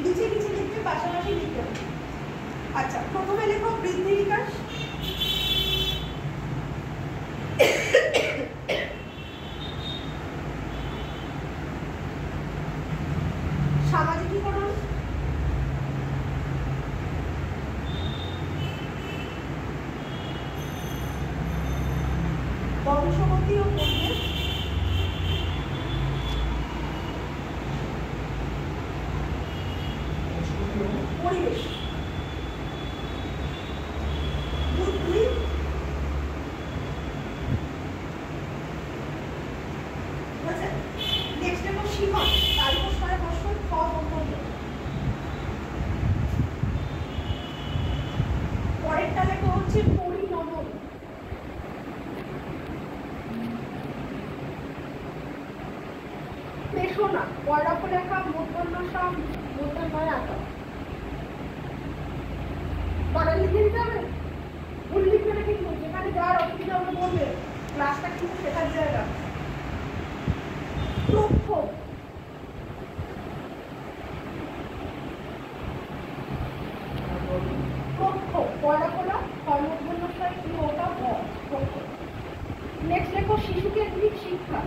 নিচে নিচে লিখবে, পাশাপাশি লিখতে হবে। আচ্ছা, প্রথমে লেখো বৃদ্ধি বিকাশ। সামাজিকীকরণ, বংশগতি ও পরিবেশ, পরিবেশ, বুদ্ধি, নেক্সট দেখো শিখন, তার উপর সরে বসো, সম্পন্ন। পরেরটা লেখা হচ্ছে পরিণমন, পেশনা, পয়রাফ লেখা, মূর্ধন্যসাম, মূর্ধন্যয় আঁকা। বানান লিখে দিতে হবে, ভুল লিখবে না কিন্তু, যেখানে যার অসুবিধা হবে বলবে, ক্লাসটা কিন্তু শেখার জায়গা। প্রক্ষোভ, প্রক্ষোভ, পয়রাফলা, কর্মধন্যসায় কি ওটা প্রক্ষোভ। নেক্সট লেখো শিশুকেন্দ্রিক শিক্ষা,